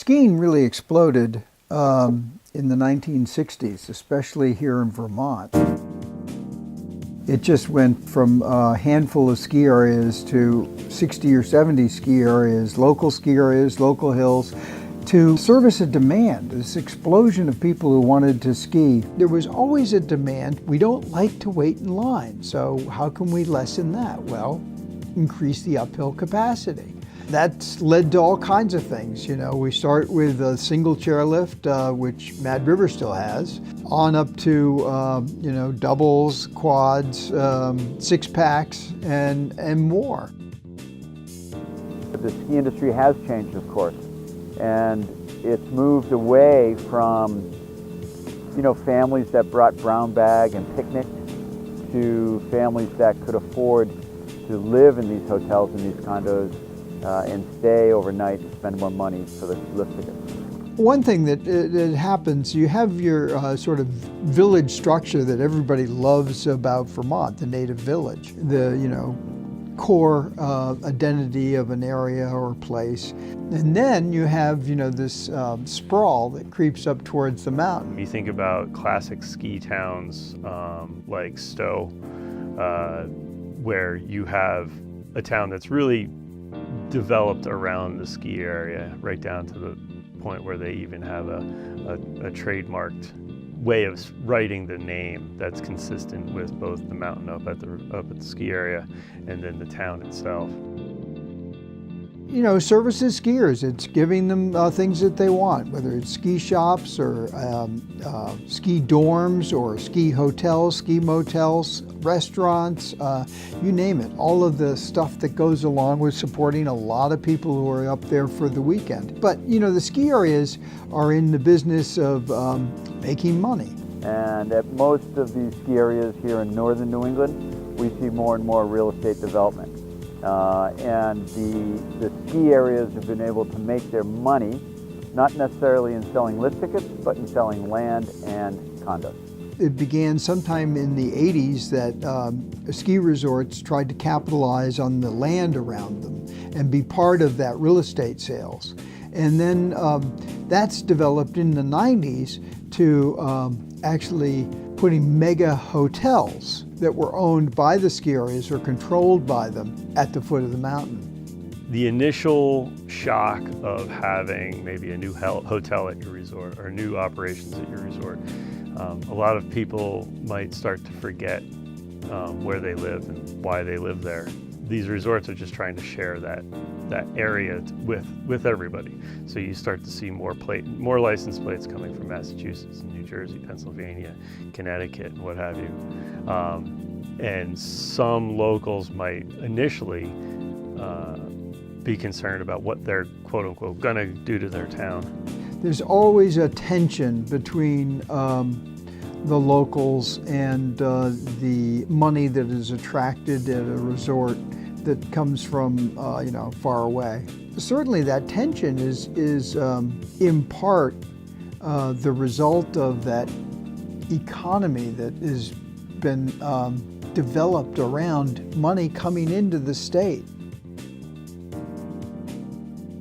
Skiing really exploded in the 1960s, especially here in Vermont. It just went from a handful of ski areas to 60 or 70 ski areas, local hills, to service a demand, this explosion of people who wanted to ski. There was always a demand. We don't like to wait in line, so how can we lessen that? Well, increase the uphill capacity. That's led to all kinds of things. We start with a single chairlift, which Mad River still has, on up to doubles, quads, six packs, and more. The ski industry has changed, of course, and it's moved away from families that brought brown bag and picnic to families that could afford to live in these hotels and these condos and stay overnight and spend more money for the lift tickets. One thing that it happens, you have your sort of village structure that everybody loves about Vermont, the native village, the core identity of an area or place. And then you have this sprawl that creeps up towards the mountain. You think about classic ski towns like Stowe, where you have a town that's really developed around the ski area, right down to the point where they even have a trademarked way of writing the name that's consistent with both the mountain up at the ski area and then the town itself. Services skiers. It's giving them things that they want, whether it's ski shops or ski dorms or ski hotels, ski motels, restaurants, you name it. All of the stuff that goes along with supporting a lot of people who are up there for the weekend. But, the ski areas are in the business of making money. And at most of these ski areas here in northern New England, we see more and more real estate development. And the ski areas have been able to make their money, not necessarily in selling lift tickets, but in selling land and condos. It began sometime in the 80s that ski resorts tried to capitalize on the land around them and be part of that real estate sales. And then that's developed in the 90s to actually putting mega hotels that were owned by the ski areas or controlled by them at the foot of the mountain. The initial shock of having maybe a new hotel at your resort or new operations at your resort, a lot of people might start to forget where they live and why they live there. These resorts are just trying to share that area with everybody. So you start to see more license plates coming from Massachusetts and New Jersey, Pennsylvania, Connecticut, and what have you. And some locals might initially be concerned about what they're quote unquote gonna do to their town. There's always a tension between the locals and the money that is attracted at a resort that comes from far away. Certainly that tension is in part the result of that economy that has been developed around money coming into the state.